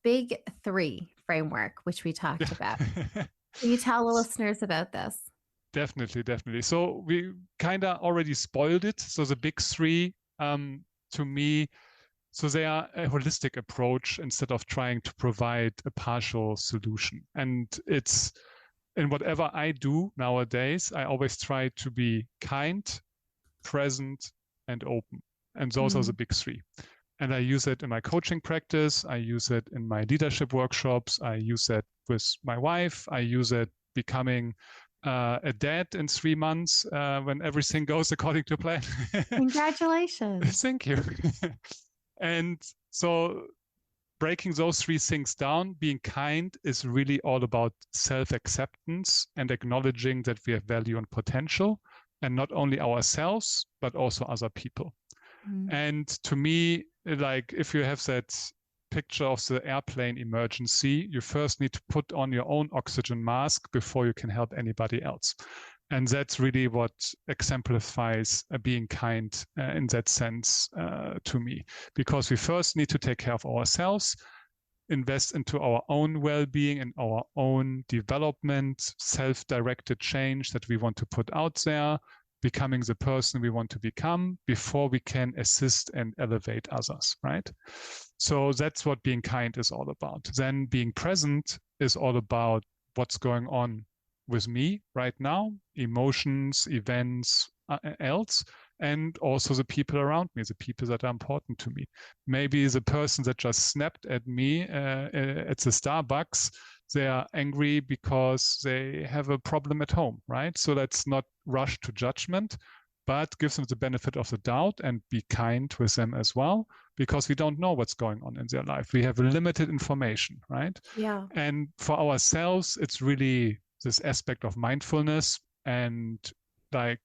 big three framework, which we talked about? Can you tell the listeners about this? Definitely. So we kind of already spoiled it. So the big three, to me, so they are a holistic approach instead of trying to provide a partial solution. And it's, in whatever I do nowadays, I always try to be kind, present, and open. And those are the big three. And I use it in my coaching practice. I use it in my leadership workshops. I use it with my wife. I use it becoming a dad in 3 months when everything goes according to plan. Congratulations. Thank you. And so breaking those three things down, being kind is really all about self-acceptance and acknowledging that we have value and potential, and not only ourselves, but also other people. And to me, like, if you have that picture of the airplane emergency, you first need to put on your own oxygen mask before you can help anybody else. And that's really what exemplifies being kind in that sense to me, because we first need to take care of ourselves, invest into our own well-being and our own development, self-directed change that we want to put out there, becoming the person we want to become before we can assist and elevate others, right? So that's what being kind is all about. Then being present is all about what's going on with me right now, emotions, events, else, and also the people around me, the people that are important to me. Maybe the person that just snapped at me at the Starbucks they are angry because they have a problem at home, right? So let's not rush to judgment, but give them the benefit of the doubt and be kind with them as well, because we don't know what's going on in their life. We have limited information, right? Yeah. And for ourselves, it's really this aspect of mindfulness and like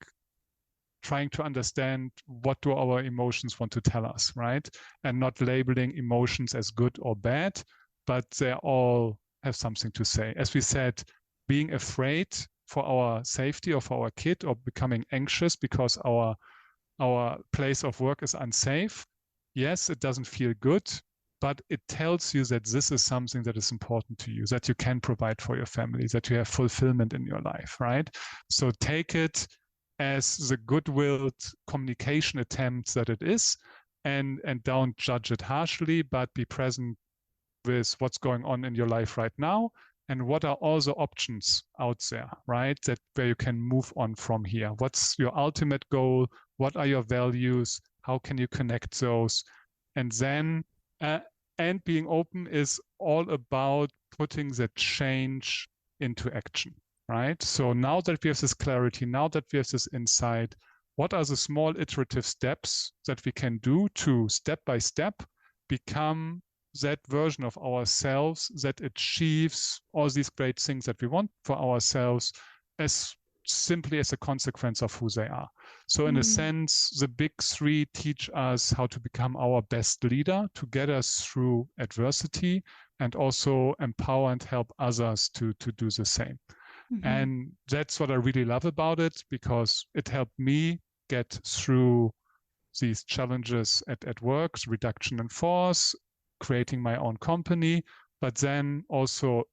trying to understand what do our emotions want to tell us, right? And not labeling emotions as good or bad, but they all have something to say. As we said, being afraid for our safety or for our kid, or becoming anxious because our place of work is unsafe. Yes, it doesn't feel good, but it tells you that this is something that is important to you, that you can provide for your family, that you have fulfillment in your life, right? So take it as the goodwill communication attempt that it is, and don't judge it harshly, but be present with what's going on in your life right now, and what are all the options out there, right? That where you can move on from here. What's your ultimate goal? What are your values? How can you connect those? And then, and being open is all about putting the change into action, right? So now that we have this clarity, now that we have this insight, what are the small iterative steps that we can do to step by step become that version of ourselves that achieves all these great things that we want for ourselves, as simply as a consequence of who they are. So in a sense, the big three teach us how to become our best leader, to get us through adversity, and also empower and help others to do the same. And that's what I really love about it, because it helped me get through these challenges at work, reduction in force, creating my own company. But then also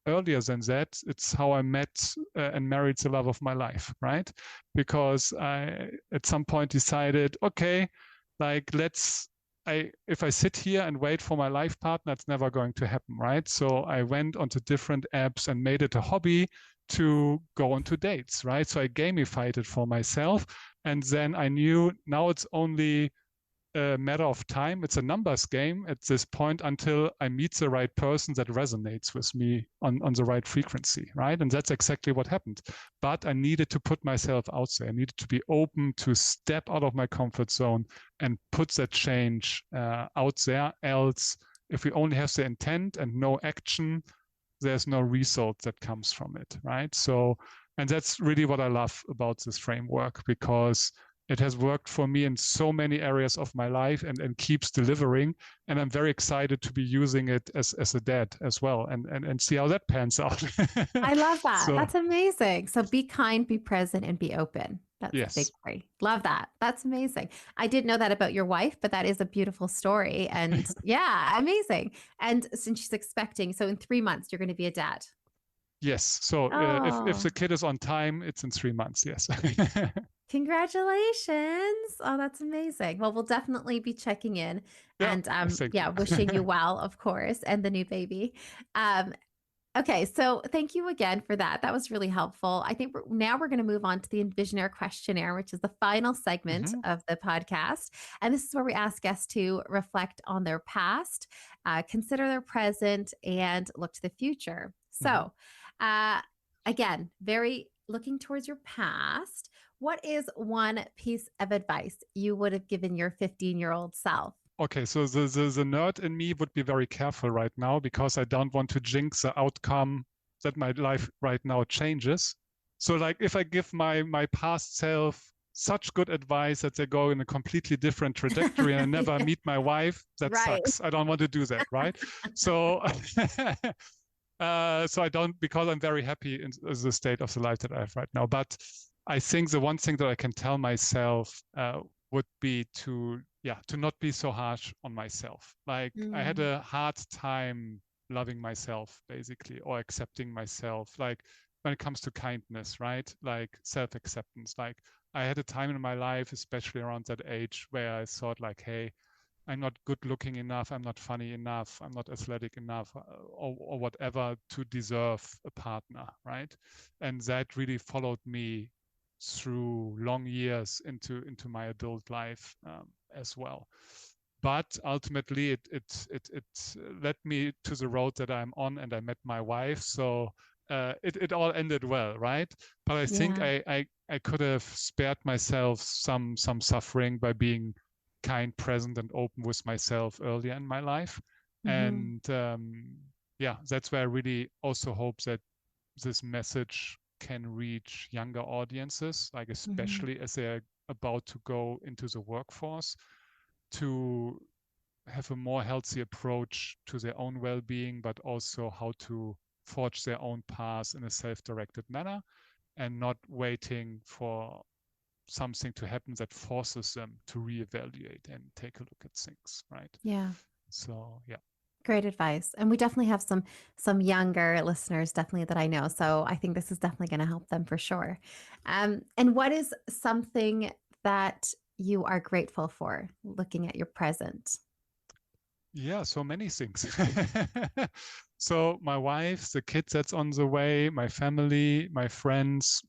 earlier than that, it's how I met and married the love of my life, right? Because I at some point decided, okay, like if I sit here and wait for my life partner, it's never going to happen, right? So I went onto different apps and made it a hobby to go onto dates, right? So I gamified it for myself. And then I knew now it's only a matter of time. It's a numbers game at this point until I meet the right person that resonates with me on the right frequency, right? And that's exactly what happened. But I needed to put myself out there. I needed to be open to step out of my comfort zone and put that change out there. Else, if we only have the intent and no action, there's no result that comes from it, right? So, and that's really what I love about this framework, because it has worked for me in so many areas of my life and keeps delivering. And I'm very excited to be using it as a dad as well, and see how that pans out. I love that. So, That's amazing. So be kind, be present, and be open. That's a big yes. three. Love that. That's amazing. I didn't know that about your wife, but that is a beautiful story. And yeah, amazing. And since she's expecting, so in 3 months, you're going to be a dad. Yes. So if Oh, the kid is on time, it's in 3 months. Yes. congratulations. Oh, that's amazing. Well, we'll definitely be checking in Yeah. and Thank yeah, you. wishing you well, of course, and the new baby. Um, Okay, so thank you again for that. That was really helpful. I think now we're going to move on to the EnvisionAir questionnaire, which is the final segment of the podcast. And this is where we ask guests to reflect on their past, consider their present, and look to the future. So, again, very looking towards your past. What is one piece of advice you would have given your 15-year-old self? Okay, so the nerd in me would be very careful right now, because I don't want to jinx the outcome that my life right now changes. So like if I give my past self such good advice that they go in a completely different trajectory and I never meet my wife, that Right. sucks. I don't want to do that, right? So so I don't, because I'm very happy in the state of the life that I have right now. But I think the one thing that I can tell myself would be to not be so harsh on myself. Like I had a hard time loving myself, basically, or accepting myself. Like when it comes to kindness, right? Like self-acceptance. Like I had a time in my life, especially around that age, where I thought like, hey, I'm not good looking enough, I'm not funny enough, I'm not athletic enough, or whatever to deserve a partner, right? And that really followed me through long years into my adult life as well. But ultimately, it led me to the road that I'm on, and I met my wife. So it all ended well, right? But I think I could have spared myself some suffering by being kind, present, and open with myself earlier in my life. And that's where I really also hope that this message can reach younger audiences, like especially as they're about to go into the workforce, to have a more healthy approach to their own well-being, but also how to forge their own path in a self-directed manner, and not waiting for something to happen that forces them to reevaluate and take a look at things, right? Yeah. So, yeah. Great advice. And we definitely have some younger listeners definitely that I know. So I think this is definitely going to help them for sure. And what is something that you are grateful for looking at your present? Yeah, so many things. So my wife, the kids that's on the way, my family, my friends,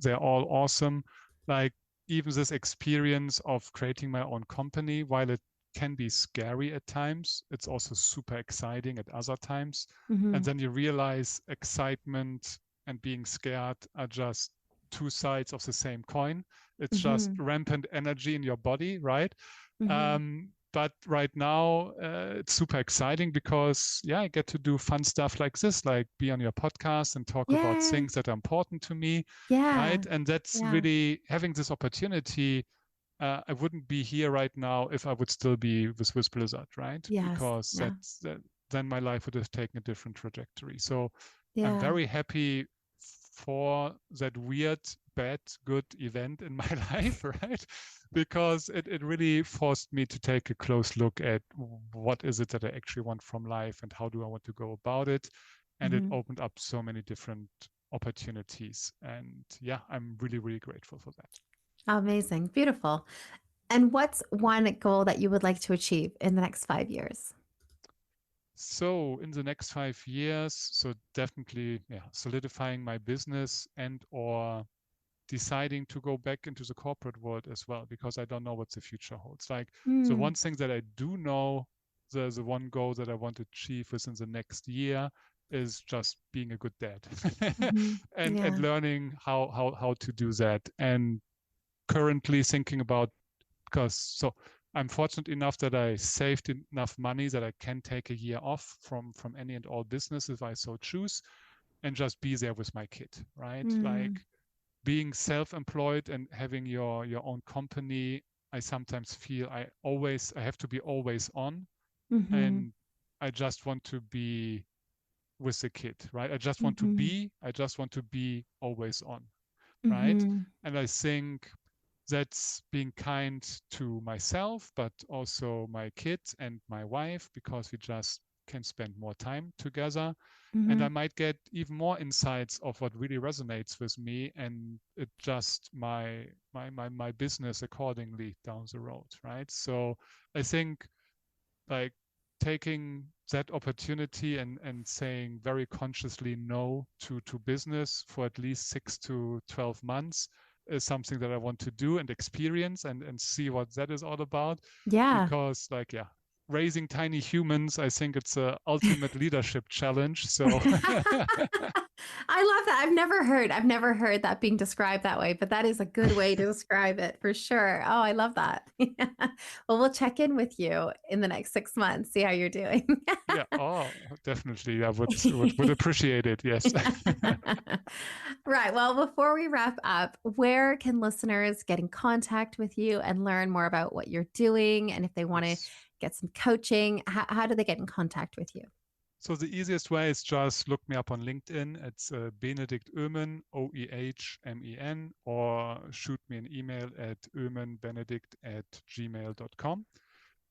they're all awesome. Like even this experience of creating my own company, while it can be scary at times, it's also super exciting at other times. And then you realize excitement and being scared are just two sides of the same coin. It's just rampant energy in your body, right? But right now, it's super exciting because, I get to do fun stuff like this, like be on your podcast and talk about things that are important to me, right? And that's really having this opportunity. I wouldn't be here right now if I would still be with Blizzard, right? Because then my life would have taken a different trajectory. So I'm very happy for that weird, bad, good event in my life, right? Because it really forced me to take a close look at what is it that I actually want from life and how do I want to go about it. And it opened up so many different opportunities. And I'm really, really grateful for that. Amazing. Beautiful. And what's one goal that you would like to achieve in the next 5 years? So in the next 5 years, so definitely solidifying my business and or deciding to go back into the corporate world as well, because I don't know what the future holds. Like the one thing that I do know, the one goal that I want to achieve within the next year is just being a good dad and learning how to do that. And currently thinking about, because I'm fortunate enough that I saved enough money that I can take a year off from any and all business if I so choose, and just be there with my kid, right? Like being self-employed and having your own company, I sometimes feel I have to be always on, and I just want to be with the kid, right? I just want to be always on, right? And I think that's being kind to myself, but also my kids and my wife, because we just can spend more time together. And I might get even more insights of what really resonates with me and adjust my business accordingly down the road, right? So I think like taking that opportunity and saying very consciously no to business for at least 6 to 12 months is something that I want to do and experience and see what that is all about. Because raising tiny humans, I think it's a ultimate leadership challenge. So I love that. I've never heard that being described that way, but that is a good way to describe it for sure. Oh, I love that. Well, we'll check in with you in the next 6 months, see how you're doing. Oh, definitely. I would appreciate it. Yes. Right. Well, before we wrap up, where can listeners get in contact with you and learn more about what you're doing? And if they want to get some coaching, how do they get in contact with you? So the easiest way is just look me up on LinkedIn. It's Benedikt Oehmen, Oehmen, or shoot me an email at oehmenbenedikt@gmail.com.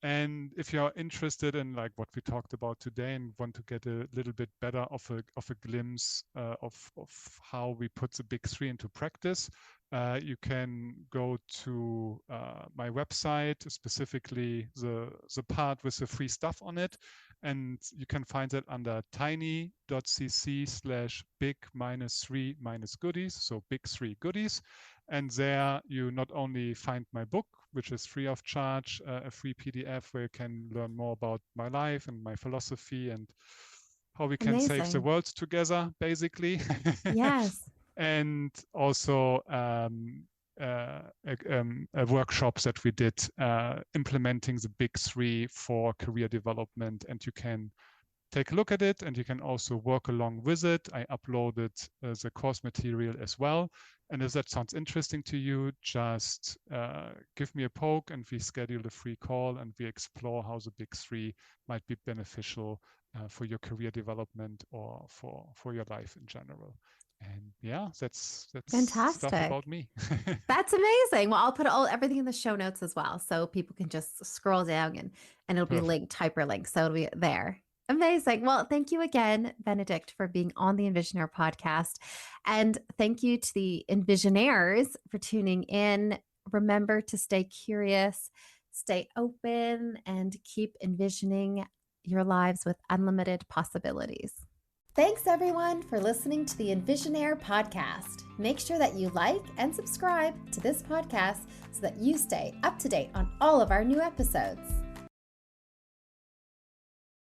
And if you're interested in like what we talked about today and want to get a little bit better of a glimpse of how we put the big three into practice, you can go to my website, specifically the part with the free stuff on it. And you can find that under tiny.cc/big-3-goodies, so big 3 goodies. And there you not only find my book, which is free of charge, a free PDF where you can learn more about my life and my philosophy and how we can save the world together, basically. Yes. And also workshops that we did implementing the big three for career development. And you can take a look at it, and you can also work along with it. I uploaded the course material as well. And if that sounds interesting to you, just give me a poke and we schedule a free call and we explore how the big three might be beneficial for your career development or for your life in general. And yeah, that's fantastic stuff about me. That's amazing. Well, I'll put everything in the show notes as well, so people can just scroll down and it'll be linked, hyperlinked, so it'll be there. Amazing. Well, thank you again, Benedikt, for being on the EnvisionAir podcast. And thank you to the EnvisionAirs for tuning in. Remember to stay curious, stay open, and keep envisioning your lives with unlimited possibilities. Thanks, everyone, for listening to the EnvisionAir podcast. Make sure that you like and subscribe to this podcast so that you stay up to date on all of our new episodes.